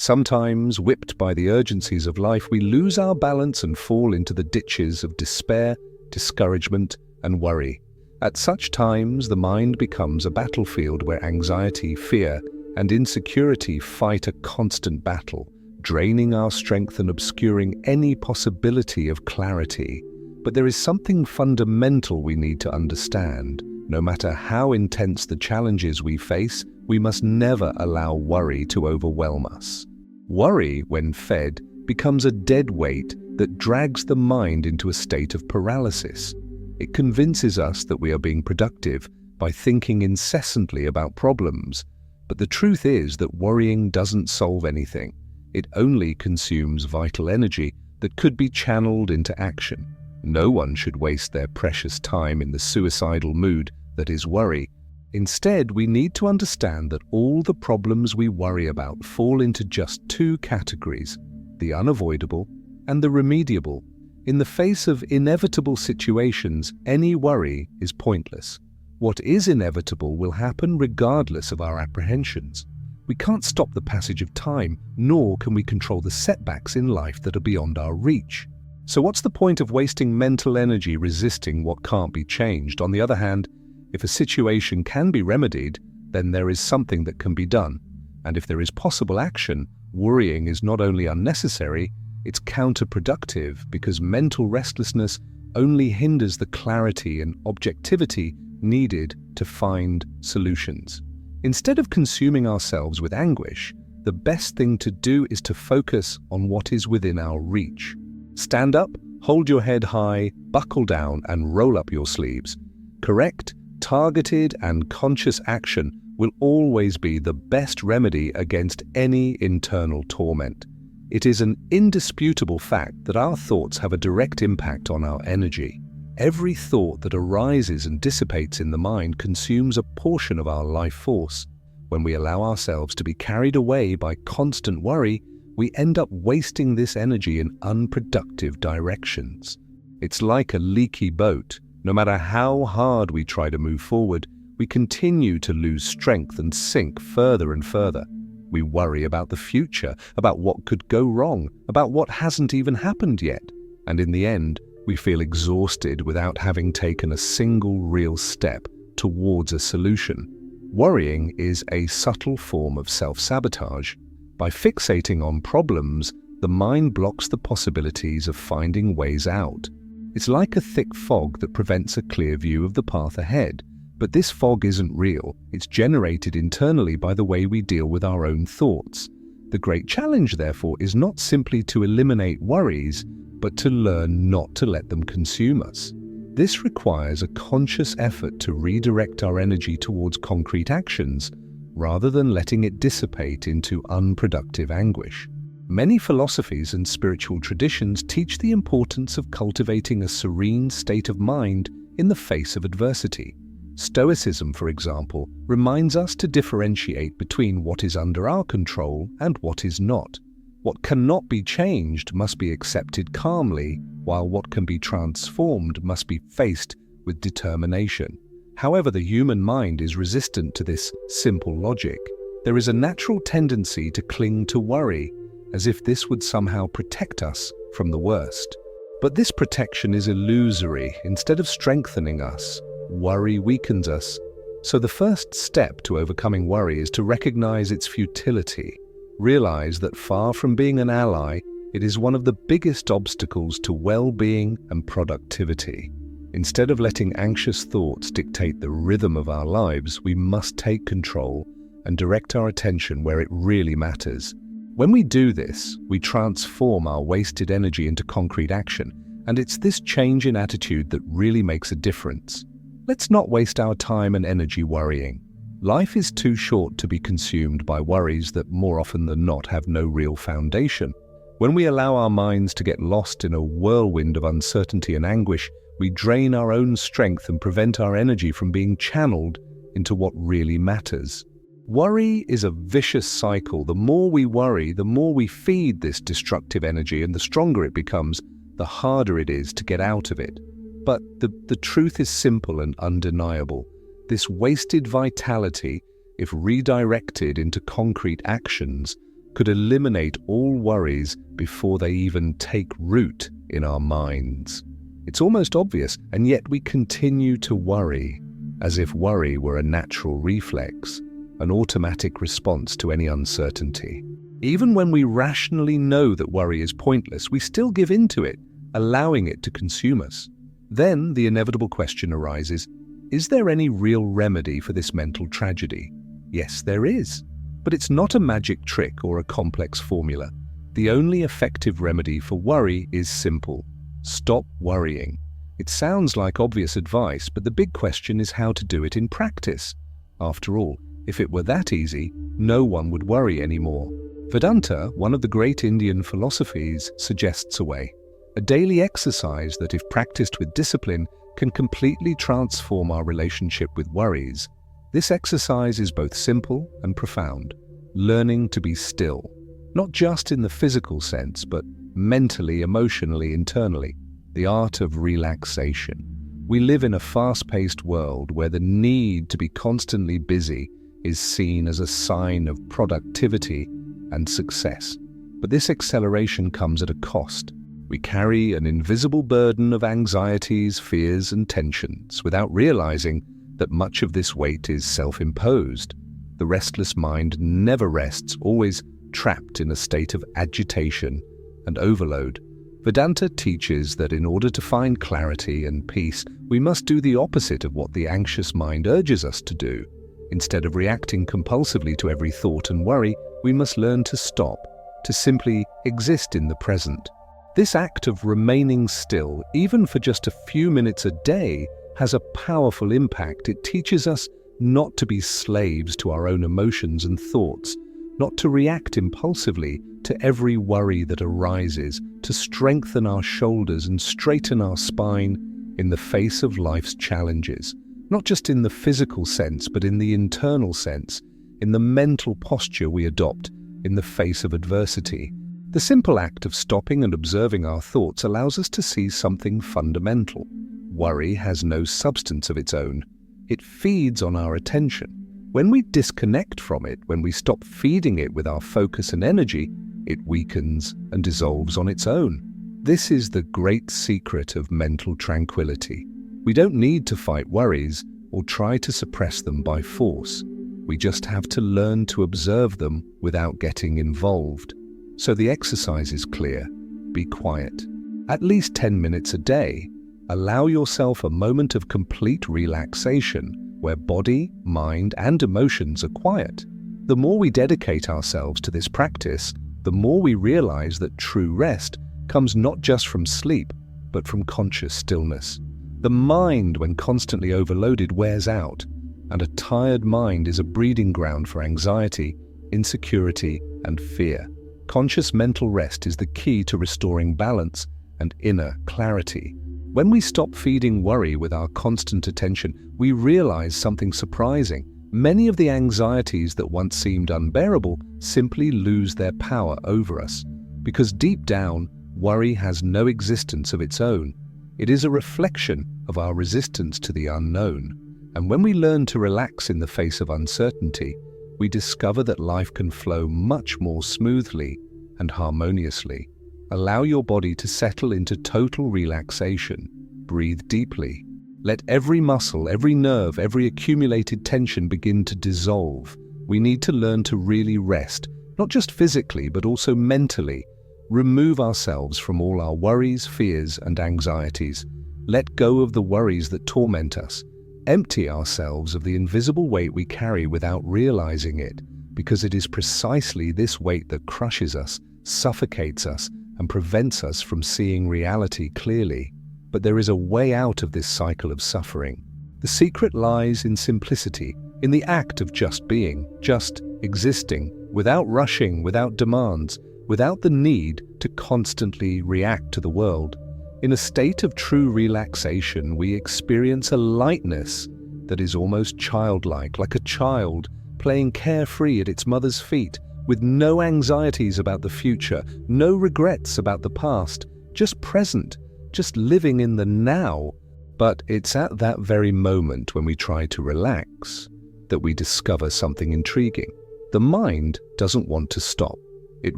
Sometimes, whipped by the urgencies of life, we lose our balance and fall into the ditches of despair, discouragement, and worry. At such times, the mind becomes a battlefield where anxiety, fear, and insecurity fight a constant battle, draining our strength and obscuring any possibility of clarity. But there is something fundamental we need to understand. No matter how intense the challenges we face, we must never allow worry to overwhelm us. Worry, when fed, becomes a dead weight that drags the mind into a state of paralysis. It convinces us that we are being productive by thinking incessantly about problems. But the truth is that worrying doesn't solve anything. It only consumes vital energy that could be channeled into action. No one should waste their precious time in the suicidal mood that is worry. Instead, we need to understand that all the problems we worry about fall into just two categories: the unavoidable and the remediable. In the face of inevitable situations, any worry is pointless. What is inevitable will happen regardless of our apprehensions. We can't stop the passage of time, nor can we control the setbacks in life that are beyond our reach. So what's the point of wasting mental energy resisting what can't be changed? On the other hand, if a situation can be remedied, then there is something that can be done. And if there is possible action, worrying is not only unnecessary, it's counterproductive, because mental restlessness only hinders the clarity and objectivity needed to find solutions. Instead of consuming ourselves with anguish, the best thing to do is to focus on what is within our reach. Stand up, hold your head high, buckle down, and roll up your sleeves. Correct, targeted, and conscious action will always be the best remedy against any internal torment. It is an indisputable fact that our thoughts have a direct impact on our energy. Every thought that arises and dissipates in the mind consumes a portion of our life force. When we allow ourselves to be carried away by constant worry, we end up wasting this energy in unproductive directions. It's like a leaky boat. No matter how hard we try to move forward, we continue to lose strength and sink further and further. We worry about the future, about what could go wrong, about what hasn't even happened yet. And in the end, we feel exhausted without having taken a single real step towards a solution. Worrying is a subtle form of self-sabotage. By fixating on problems, the mind blocks the possibilities of finding ways out. It's like a thick fog that prevents a clear view of the path ahead. But this fog isn't real. It's generated internally by the way we deal with our own thoughts. The great challenge, therefore, is not simply to eliminate worries, but to learn not to let them consume us. This requires a conscious effort to redirect our energy towards concrete actions, rather than letting it dissipate into unproductive anguish. Many philosophies and spiritual traditions teach the importance of cultivating a serene state of mind in the face of adversity. Stoicism, for example, reminds us to differentiate between what is under our control and what is not. What cannot be changed must be accepted calmly, while what can be transformed must be faced with determination. However, the human mind is resistant to this simple logic. There is a natural tendency to cling to worry, as if this would somehow protect us from the worst. But this protection is illusory. Instead of strengthening us, worry weakens us. So the first step to overcoming worry is to recognize its futility. Realize that far from being an ally, it is one of the biggest obstacles to well-being and productivity. Instead of letting anxious thoughts dictate the rhythm of our lives, we must take control and direct our attention where it really matters. When we do this, we transform our wasted energy into concrete action, and it's this change in attitude that really makes a difference. Let's not waste our time and energy worrying. Life is too short to be consumed by worries that more often than not have no real foundation. When we allow our minds to get lost in a whirlwind of uncertainty and anguish, we drain our own strength and prevent our energy from being channeled into what really matters. Worry is a vicious cycle. The more we worry, the more we feed this destructive energy, and the stronger it becomes, the harder it is to get out of it. But the truth is simple and undeniable. This wasted vitality, if redirected into concrete actions, could eliminate all worries before they even take root in our minds. It's almost obvious, and yet we continue to worry, as if worry were a natural reflex, an automatic response to any uncertainty. Even when we rationally know that worry is pointless, we still give in to it, allowing it to consume us. Then the inevitable question arises, is there any real remedy for this mental tragedy? Yes, there is. But it's not a magic trick or a complex formula. The only effective remedy for worry is simple. Stop worrying. It sounds like obvious advice, but the big question is how to do it in practice. After all, if it were that easy, no one would worry anymore. Vedanta, one of the great Indian philosophies, suggests a way. A daily exercise that, if practiced with discipline, can completely transform our relationship with worries. This exercise is both simple and profound, learning to be still, not just in the physical sense, but mentally, emotionally, internally, the art of relaxation. We live in a fast-paced world where the need to be constantly busy is seen as a sign of productivity and success. But this acceleration comes at a cost. We carry an invisible burden of anxieties, fears, and tensions without realizing that much of this weight is self-imposed. The restless mind never rests, always trapped in a state of agitation and overload. Vedanta teaches that in order to find clarity and peace, we must do the opposite of what the anxious mind urges us to do. Instead of reacting compulsively to every thought and worry, we must learn to stop, to simply exist in the present. This act of remaining still, even for just a few minutes a day, has a powerful impact. It teaches us not to be slaves to our own emotions and thoughts, not to react impulsively to every worry that arises, to strengthen our shoulders and straighten our spine in the face of life's challenges, not just in the physical sense, but in the internal sense, in the mental posture we adopt in the face of adversity. The simple act of stopping and observing our thoughts allows us to see something fundamental. Worry has no substance of its own. It feeds on our attention. When we disconnect from it, when we stop feeding it with our focus and energy, it weakens and dissolves on its own. This is the great secret of mental tranquility. We don't need to fight worries or try to suppress them by force. We just have to learn to observe them without getting involved. So the exercise is clear. Be quiet. At least 10 minutes a day. Allow yourself a moment of complete relaxation where body, mind, and emotions are quiet. The more we dedicate ourselves to this practice, the more we realize that true rest comes not just from sleep, but from conscious stillness. The mind, when constantly overloaded, wears out, and a tired mind is a breeding ground for anxiety, insecurity, and fear. Conscious mental rest is the key to restoring balance and inner clarity. When we stop feeding worry with our constant attention, we realize something surprising. Many of the anxieties that once seemed unbearable simply lose their power over us, because deep down, worry has no existence of its own. It is a reflection of our resistance to the unknown. And when we learn to relax in the face of uncertainty, we discover that life can flow much more smoothly and harmoniously. Allow your body to settle into total relaxation. Breathe deeply. Let every muscle, every nerve, every accumulated tension begin to dissolve. We need to learn to really rest, not just physically, but also mentally. Remove ourselves from all our worries, fears, and anxieties. Let go of the worries that torment us. Empty ourselves of the invisible weight we carry without realizing it, because it is precisely this weight that crushes us, suffocates us, and prevents us from seeing reality clearly. But there is a way out of this cycle of suffering. The secret lies in simplicity, in the act of just being, just existing, without rushing, without demands, without the need to constantly react to the world. In a state of true relaxation, we experience a lightness that is almost childlike, like a child playing carefree at its mother's feet, with no anxieties about the future, no regrets about the past, just present, just living in the now. But it's at that very moment when we try to relax that we discover something intriguing. The mind doesn't want to stop. It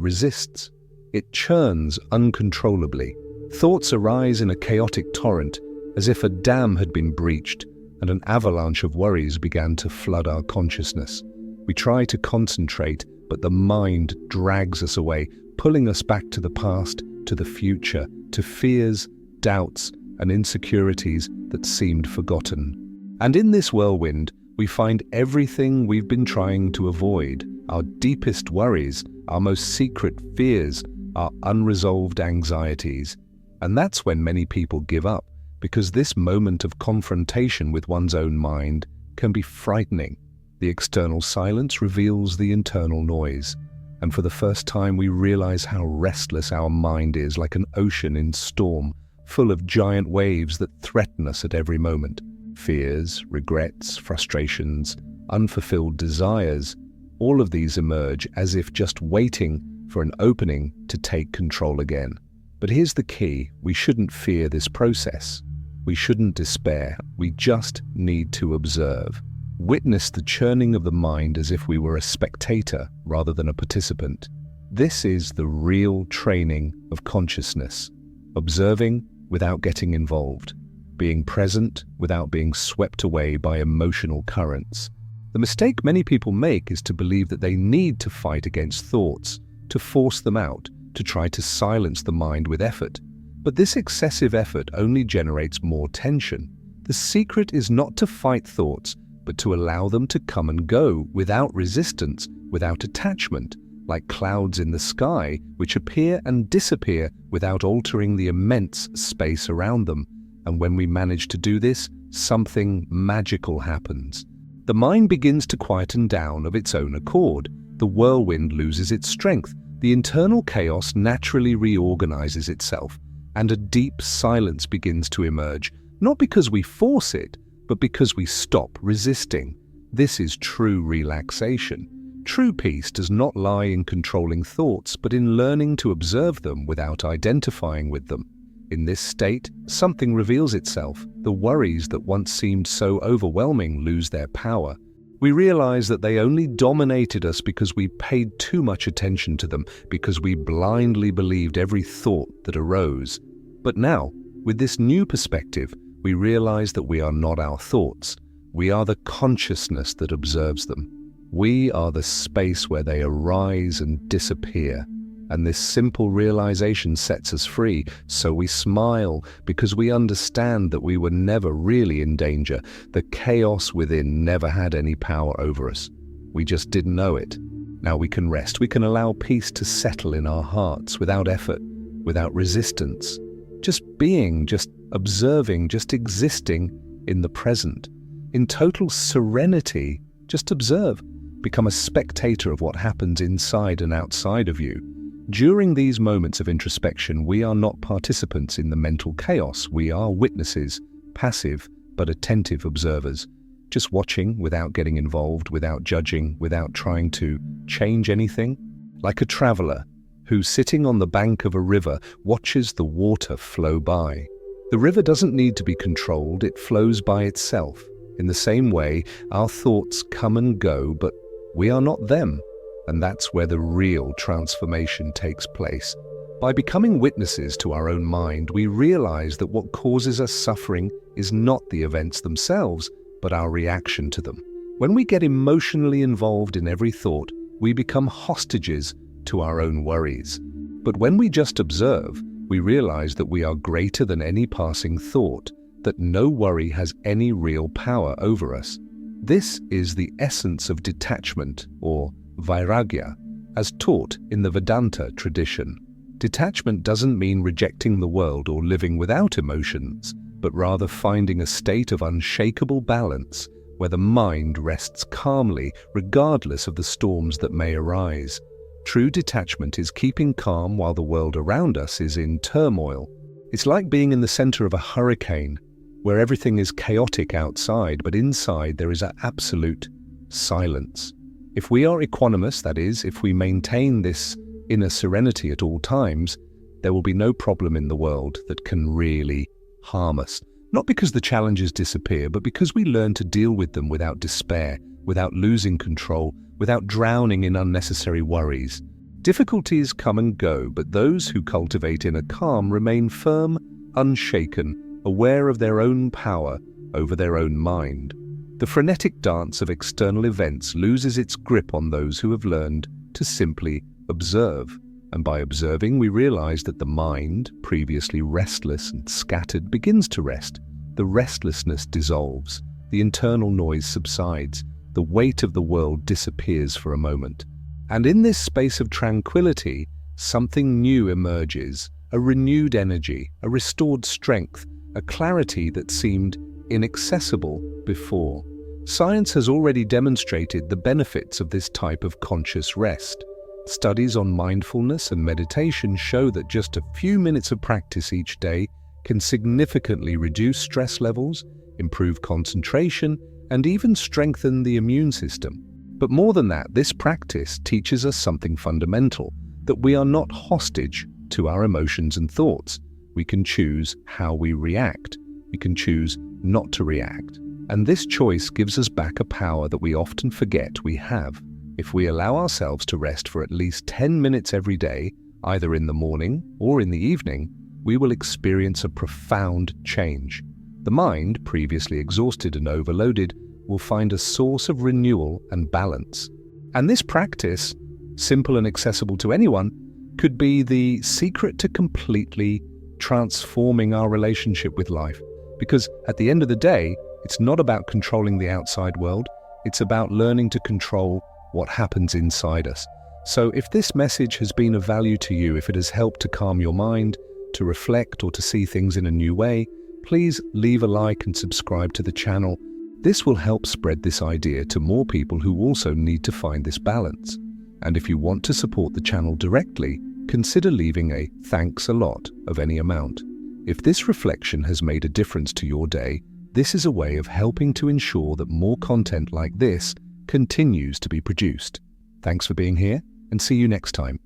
resists. It churns uncontrollably. Thoughts arise in a chaotic torrent, as if a dam had been breached, and an avalanche of worries began to flood our consciousness. We try to concentrate, but the mind drags us away, pulling us back to the past, to the future, to fears, doubts, and insecurities that seemed forgotten. And in this whirlwind, we find everything we've been trying to avoid, our deepest worries, our most secret fears, our unresolved anxieties. And that's when many people give up, because this moment of confrontation with one's own mind can be frightening. The external silence reveals the internal noise, and for the first time we realize how restless our mind is, like an ocean in storm, full of giant waves that threaten us at every moment. Fears, regrets, frustrations, unfulfilled desires, all of these emerge as if just waiting for an opening to take control again. But here's the key: we shouldn't fear this process. We shouldn't despair. We just need to observe. Witness the churning of the mind as if we were a spectator rather than a participant. This is the real training of consciousness. Observing without getting involved. Being present without being swept away by emotional currents. The mistake many people make is to believe that they need to fight against thoughts, to force them out, to try to silence the mind with effort. But this excessive effort only generates more tension. The secret is not to fight thoughts, but to allow them to come and go without resistance, without attachment, like clouds in the sky, which appear and disappear without altering the immense space around them. And when we manage to do this, something magical happens. The mind begins to quieten down of its own accord. The whirlwind loses its strength. The internal chaos naturally reorganizes itself, and a deep silence begins to emerge, not because we force it, but because we stop resisting. This is true relaxation. True peace does not lie in controlling thoughts, but in learning to observe them without identifying with them. In this state, something reveals itself. The worries that once seemed so overwhelming lose their power. We realize that they only dominated us because we paid too much attention to them, because we blindly believed every thought that arose. But now, with this new perspective, we realize that we are not our thoughts. We are the consciousness that observes them. We are the space where they arise and disappear. And this simple realization sets us free, so we smile because we understand that we were never really in danger. The chaos within never had any power over us. We just didn't know it. Now we can rest. We can allow peace to settle in our hearts without effort, without resistance. Just being, just observing, just existing in the present. In total serenity, just observe. Become a spectator of what happens inside and outside of you. During these moments of introspection, we are not participants in the mental chaos. We are witnesses, passive but attentive observers, just watching without getting involved, without judging, without trying to change anything. Like a traveler who, sitting on the bank of a river, watches the water flow by. The river doesn't need to be controlled, it flows by itself. In the same way, our thoughts come and go, but we are not them. And that's where the real transformation takes place. By becoming witnesses to our own mind, we realize that what causes us suffering is not the events themselves, but our reaction to them. When we get emotionally involved in every thought, we become hostages to our own worries. But when we just observe, we realize that we are greater than any passing thought, that no worry has any real power over us. This is the essence of detachment, or vairagya, as taught in the Vedanta tradition. Detachment doesn't mean rejecting the world or living without emotions, but rather finding a state of unshakable balance where the mind rests calmly regardless of the storms that may arise. True detachment is keeping calm while the world around us is in turmoil. It's like being in the center of a hurricane, where everything is chaotic outside, but inside there is an absolute silence. If we are equanimous, that is, if we maintain this inner serenity at all times, there will be no problem in the world that can really harm us. Not because the challenges disappear, but because we learn to deal with them without despair, without losing control, without drowning in unnecessary worries. Difficulties come and go, but those who cultivate inner calm remain firm, unshaken, aware of their own power over their own mind. The frenetic dance of external events loses its grip on those who have learned to simply observe. And by observing, we realize that the mind, previously restless and scattered, begins to rest. The restlessness dissolves, the internal noise subsides, the weight of the world disappears for a moment. And in this space of tranquility, something new emerges, a renewed energy, a restored strength, a clarity that seemed inaccessible before. Science has already demonstrated the benefits of this type of conscious rest. Studies on mindfulness and meditation show that just a few minutes of practice each day can significantly reduce stress levels, improve concentration, and even strengthen the immune system. But more than that, this practice teaches us something fundamental, that we are not hostage to our emotions and thoughts. We can choose how we react. We can choose not to react. And this choice gives us back a power that we often forget we have. If we allow ourselves to rest for at least 10 minutes every day, either in the morning or in the evening, we will experience a profound change. The mind, previously exhausted and overloaded, will find a source of renewal and balance. And this practice, simple and accessible to anyone, could be the secret to completely transforming our relationship with life. Because at the end of the day, it's not about controlling the outside world, it's about learning to control what happens inside us. So if this message has been of value to you, if it has helped to calm your mind, to reflect or to see things in a new way, please leave a like and subscribe to the channel. This will help spread this idea to more people who also need to find this balance. And if you want to support the channel directly, consider leaving a thanks a lot of any amount. If this reflection has made a difference to your day, this is a way of helping to ensure that more content like this continues to be produced. Thanks for being here, and see you next time.